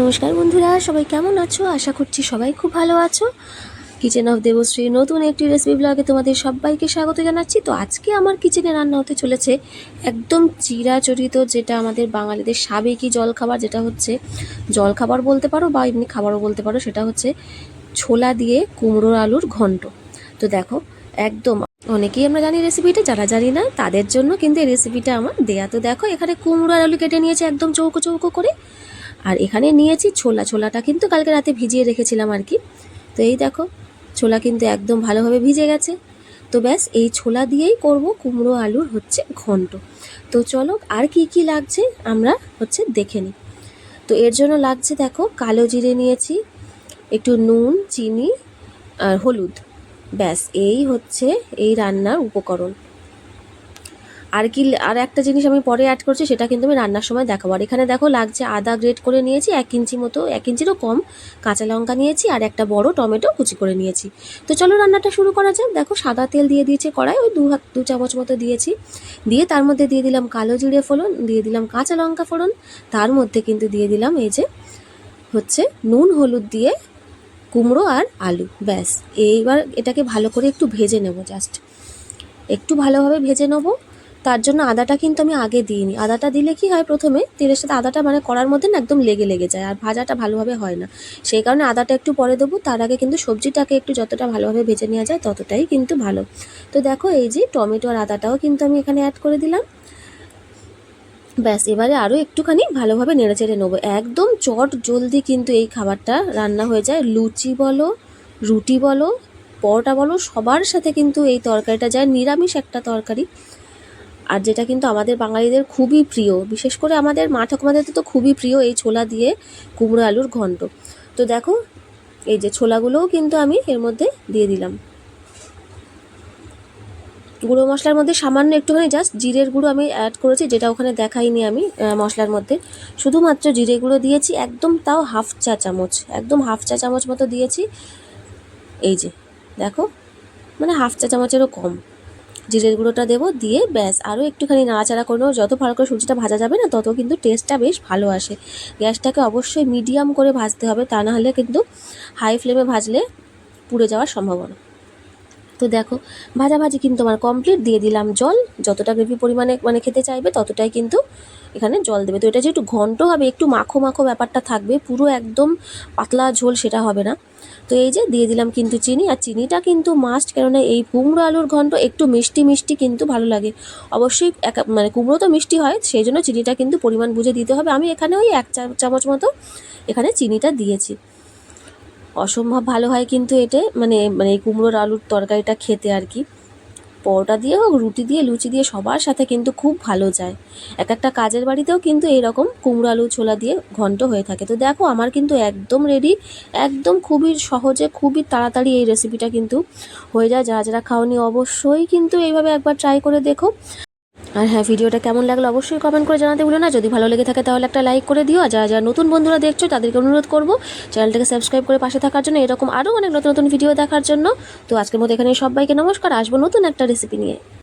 নমস্কার বন্ধুরা, সবাই কেমন আছো? আশা করছি সবাই খুব ভালো আছো। কিচেন অফ দেবশ্রী নতুন একটি রেসিপি ব্লগে তোমাদের সবাইকে স্বাগত জানাচ্ছি। তো আজকে আমার কিচেনে রান্না হতে চলেছে একদম চিরাচরিত, যেটা আমাদের বাঙালিদের সাবেকি জলখাবার, যেটা হচ্ছে জলখাবার বলতে পারো বা এমনি খাবারও বলতে পারো। সেটা হচ্ছে ছোলা দিয়ে কুমড়োর আলুর ঘন্ট। তো দেখো, একদম অনেকেই আমরা জানি রেসিপিটা, যারা জানি না তাদের জন্য কিন্তু এই রেসিপিটা আমার দেয়া। তো দেখো, এখানে কুমড়ো আর আলু কেটে নিয়েছে একদম চৌকো চৌকো করে। আর এখানে নিয়েছি ছোলাটা কিন্তু কালকে রাতে ভিজিয়ে রেখেছিলাম আর কি। তো এই দেখো, ছোলা কিন্তু একদম ভালোভাবে ভিজে গেছে। তো ব্যাস, এই ছোলা দিয়েই করব কুমড়ো আলুর হচ্ছে ঘন্ট। তো চলো, আর কি কি লাগছে আমরা হচ্ছে দেখে নিই। তো এর জন্য লাগছে, দেখো, কালো জিরে নিয়েছি, একটু নুন, চিনি আর হলুদ। ব্যাস, এই হচ্ছে এই রান্নার উপকরণ। আর একটা জিনিস আমি পরে অ্যাড করছি, সেটা কিন্তু আমি রান্নার সময় দেখাবো। আর এখানে দেখো লাগছে আদা গ্রেট করে নিয়েছি 1 ইঞ্চি মতো, 1 ইঞ্চিরও কম, কাঁচা লঙ্কা নিয়েছি, আর একটা বড় টমেটো কুচি করে নিয়েছি। তো চলো রান্নাটা শুরু করা যাক। দেখো, সাদা তেল দিয়ে দিয়েছি কড়াই, ওই 2 চামচ মতো দিয়েছি। দিয়ে তার মধ্যে দিয়ে দিলাম কালো জিরে ফোড়ন, দিয়ে দিলাম কাঁচা লঙ্কা ফোড়ন, তার মধ্যে কিন্তু দিয়ে দিলাম এই যে হচ্ছে নুন হলুদ দিয়ে কুমড়ো আর আলু। ব্যাস, এইবার এটাকে ভালো করে একটু ভেজে নেব, জাস্ট একটু ভালোভাবে ভেজে নেবো। তার জন্য আদাটা কিন্তু আমি আগে দিইনি। আদাটা দিলে কি হয়, প্রথমে তেলের সাথে আদাটা মানে কড়ার মধ্যে না একদম লেগে যায়, আর ভাজাটা ভালোভাবে হয় না। সেই কারণে আদাটা একটু পরে দেবো। তার আগে কিন্তু সবজিটাকে একটু যতটা ভালোভাবে ভেজে নেওয়া যায় ততটাই কিন্তু ভালো। তো দেখো, এই যে টমেটো আর আদাটাও কিন্তু আমি এখানে অ্যাড করে দিলাম। ব্যাস, এবারে আরও একটুখানি ভালোভাবে নেড়েচেড়ে নেবো। একদম চট জলদি কিন্তু এই খাবারটা রান্না হয়ে যায়। লুচি বলো, রুটি বলো, পরোটা বলো, সবার সাথে কিন্তু এই তরকারিটা যায়। নিরামিষ একটা তরকারি, আর যেটা কিন্তু আমাদের বাঙালিদের খুবই প্রিয়, বিশেষ করে আমাদের মা ঠাকুমাদের তো খুবই প্রিয় এই ছোলা দিয়ে কুমড়ো আলুর ঘন্ট। তো দেখো, এই যে ছোলাগুলোও কিন্তু আমি এর মধ্যে দিয়ে দিলাম। গুঁড়ো মশলার মধ্যে সামান্য একটুখানি জাস্ট জিরের গুঁড়ো আমি অ্যাড করেছি, যেটা ওখানে দেখাইনি আমি মশলার মধ্যে। শুধুমাত্র জিরে গুঁড়ো দিয়েছি, একদম তাও হাফ চা চামচ, একদম হাফ চা চামচ মতো দিয়েছি। এই যে দেখো, মানে হাফ চা চামচেরও কম জিরের গুঁড়োটা দেবো। দিয়ে ব্যাস আরও একটুখানি নাড়াচাড়া করে নেবো। যত ভালো করে সবজিটা ভাজা যাবে না, তত কিন্তু টেস্টটা বেশ ভালো আসে। গ্যাসটাকে অবশ্যই মিডিয়াম করে ভাজতে হবে, তা না হলে কিন্তু হাই ফ্লেমে ভাজলে পুড়ে যাওয়ার সম্ভাবনা। তো দেখো, ভাজাভাজি কিন্তু আমার কমপ্লিট। দিয়ে দিলাম জল, যতটা গ্রেভি পরিমাণে মানে খেতে চাইবে ততটাই কিন্তু এখানে জল দেবে। তো এটা যে একটু ঘন্ট হবে, একটু মাখো মাখো ব্যাপারটা থাকবে, পুরো একদম পাতলা ঝোল সেটা হবে না। তো এই যে দিয়ে দিলাম কিন্তু চিনি, আর চিনিটা কিন্তু মাস্ট, কেননা এই কুমড়ো আলুর ঘন্ট একটু মিষ্টি মিষ্টি কিন্তু ভালো লাগে। অবশ্যই মানে কুমড়ো তো মিষ্টি হয়, সেই জন্য চিনিটা কিন্তু পরিমাণ বুঝে দিতে হবে। আমি এখানে ওই 1 চামচ মতো এখানে চিনিটা দিয়েছি। অসম্ভব ভালো হয় কিন্তু এটা, মানে মানে এই কুমড়োর আলুর তরকারিটা খেতে আর কি। পরোটা দিয়ে হোক, রুটি দিয়ে, লুচি দিয়ে, সবার সাথে কিন্তু খুব ভালো যায়। একটা কাজের বাড়িতেও কিন্তু এইরকম কুমড়ো আলু ছোলা দিয়ে ঘন্ট হয়ে থাকে। তো দেখো, আমার কিন্তু একদম রেডি, একদম খুবই সহজে, খুবই তাড়াতাড়ি এই রেসিপিটা কিন্তু হয়ে যায়। যারা যারা খাওনি অবশ্যই কিন্তু এইভাবে একবার ট্রাই করে দেখো। আর হ্যাঁ, ভিডিওটা কেমন লাগলো অবশ্যই কমেন্ট করে জানাতে ভুলো না। যদি ভালো লেগে থাকে তাহলে একটা লাইক করে দিও। আর যারা যারা নতুন বন্ধুরা দেখছো তাদেরকে অনুরোধ করবো চ্যানেলটাকে সাবস্ক্রাইব করে পাশে থাকার জন্য, এরকম আরও অনেক নতুন নতুন ভিডিও দেখার জন্য। তো আজকের মতো এখানে সবাইকে নমস্কার, আসবো নতুন একটা রেসিপি নিয়ে।